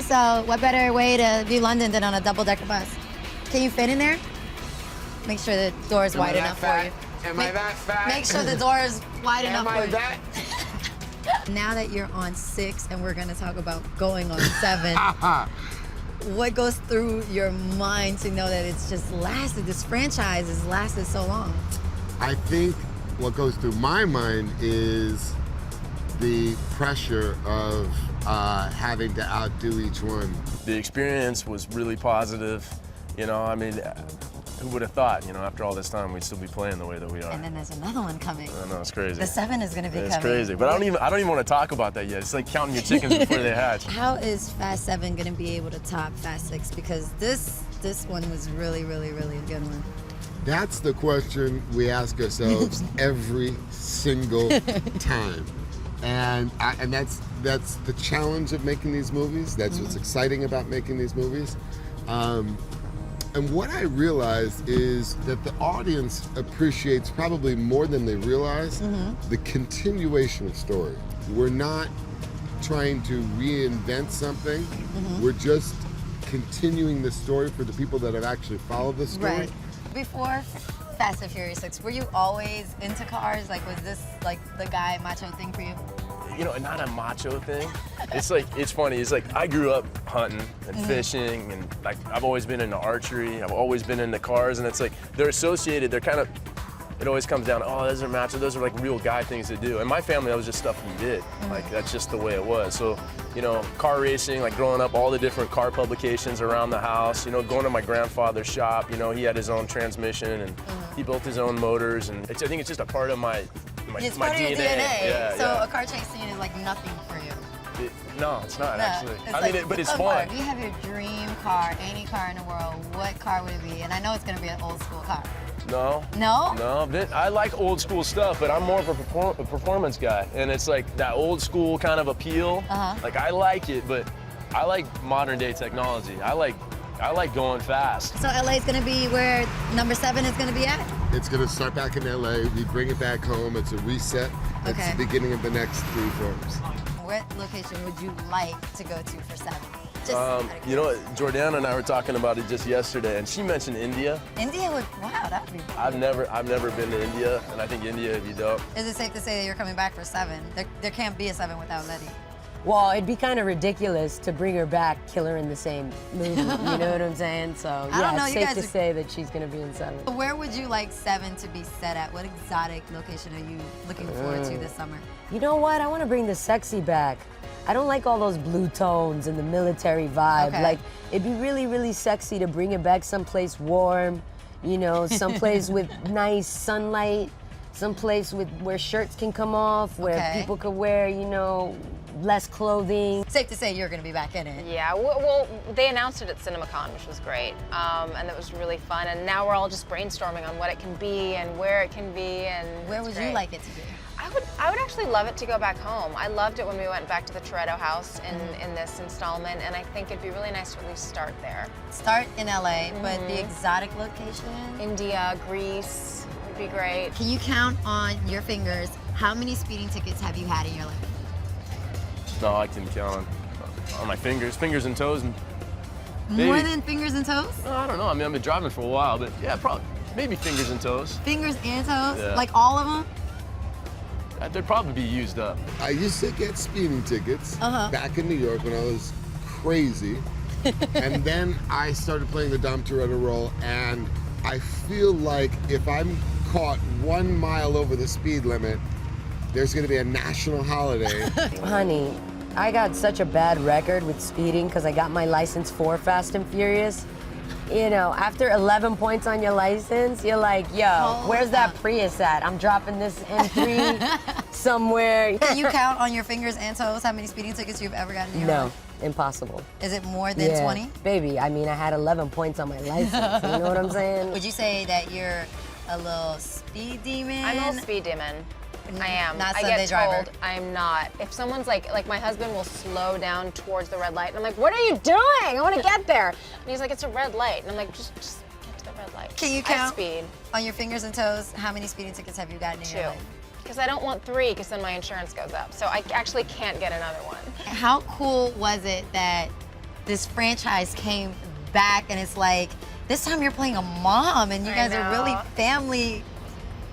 So what better way to view London than on a double-decker bus? Can you fit in there? Make sure the door is wide enough for you. Am I that fat? Make sure the door is wide enough Am for I you. that? Now that you're on 6 and we're gonna talk about going on 7, what goes through your mind to know that it's just lasted, this franchise has lasted so long? I think what goes through my mind is the pressure of having to outdo each one. The experience was really positive. You know, I mean, who would have thought, you know, after all this time, we'd still be playing the way that we are. And then there's another one coming. I know, it's crazy. The 7 is gonna be It's coming. crazy, but I don't even want to talk about that yet. It's like counting your chickens before they hatch. How is Fast 7 gonna be able to top Fast 6? Because this one was really, really, really a good one. That's the question we ask ourselves every single time. And that's the challenge of making these movies. That's what's exciting about making these movies. And what I realized is that the audience appreciates probably more than they realize the continuation of story. We're not trying to reinvent something. We're just continuing the story for the people that have actually followed the story. Right. Before Fast and Furious 6, were you always into cars? Like, was this like the guy macho thing for you? You know, not a macho thing. It's like, it's funny. It's like I grew up hunting and fishing, and like I've always been into archery. I've always been into cars, and it's like they're associated. They're kind of. It always comes down to, oh, those are macho. Those are like real guy things to do. In my family, that was just stuff we did. Like that's just the way it was. So, you know, car racing, like growing up, all the different car publications around the house. You know, going to my grandfather's shop. You know, he had his own transmission and he built his own motors, and I think it's just a part of my It's my part of your DNA. Yeah, So yeah. a car chase scene is like nothing for you. No, it's not No, actually. it's I like mean, but it's a fun. car. If you have your dream car, any car in the world, what car would it be? And I know it's gonna be an old school car. No. No? No, I like old school stuff, but I'm more of a performance guy. And it's like that old school kind of appeal. Like I like it, but I like modern day technology. I like going fast. So LA is gonna be where number 7 is gonna be at? It's going to start back in LA. We bring it back home. It's a reset. It's Okay. the beginning of the next 3 films. What location would you like to go to for 7? Just out of You know what, Jordana and I were talking about it just yesterday, and she mentioned India. India would, wow, that would be cool. I've never been to India, and I think India would be dope. Is it safe to say that you're coming back for 7? There can't be a 7 without Letty. Well, it'd be kind of ridiculous to bring her back, kill her in the same movie. You know what I'm saying? So I don't know, it's you safe guys to are- say that she's gonna be in 7. Where would you like 7 to be set at? What exotic location are you looking forward to this summer? You know what? I want to bring the sexy back. I don't like all those blue tones and the military vibe. Okay. Like, it'd be really, really sexy to bring it back someplace warm, you know, someplace with nice sunlight, someplace where shirts can come off, where Okay. people could wear, you know, less clothing. Safe to say you're gonna be back in it. Yeah, well, they announced it at CinemaCon, which was great, and it was really fun. And now we're all just brainstorming on what it can be and where it can be, and Where it's would you great. like it to be? I would actually love it to go back home. I loved it when we went back to the Toretto house in this installment, and I think it'd be really nice to at least start there. Start in LA, but the exotic location? India, Greece would be great. Can you count on your fingers how many speeding tickets have you had in your life? No, I can count on my fingers and toes, and More Maybe. than fingers and toes? no, I don't know. I mean, I've been driving for a while, but yeah, probably maybe fingers and toes. Fingers and toes? Yeah. Like all of them? They'd probably be used up. I used to get speeding tickets back in New York when I was crazy. And then I started playing the Dom Toretto role, and I feel like if I'm caught 1 mile over the speed limit, there's gonna be a national holiday. Honey, I got such a bad record with speeding because I got my license for Fast and Furious. You know, after 11 points on your license, you're like, yo, Hold where's that up. Prius at? I'm dropping this M3 somewhere. Can you count on your fingers and toes how many speeding tickets you've ever gotten in your No, life? impossible. Is it more than Yeah. 20? Baby, I mean, I had 11 points on my license. You know what I'm saying? Would you say that you're a little speed demon? I'm a little speed demon. I am. Not I Sunday get driver. told I'm not. If someone's like my husband will slow down towards the red light, and I'm like, what are you doing? I want to get there. And he's like, it's a red light. And I'm like, just get to the red light. Can you I count speed. on your fingers and toes how many speeding tickets have you gotten in your 2. life? Because I don't want 3, because then my insurance goes up. So I actually can't get another one. How cool was it that this franchise came back, and it's like this time you're playing a mom, and you I guys are really know. family.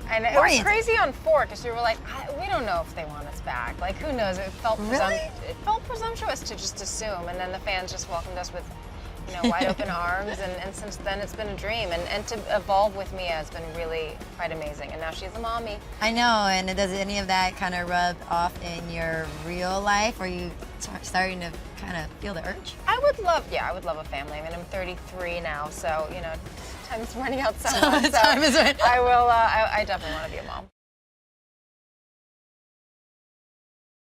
And it was oriented. crazy on 4 because we were like, we don't know if they want us back. Like, who knows? It felt Really? it felt presumptuous to just assume. And then the fans just welcomed us with, wide open arms. And since then, it's been a dream. And to evolve with Mia has been really quite amazing. And now she's a mommy. I know, and does any of that kind of rub off in your real life? Are you starting to kind of feel the urge? I would love a family. I mean, I'm 33 now, so time's running out somewhat. Time is running. I will. I definitely want to be a mom.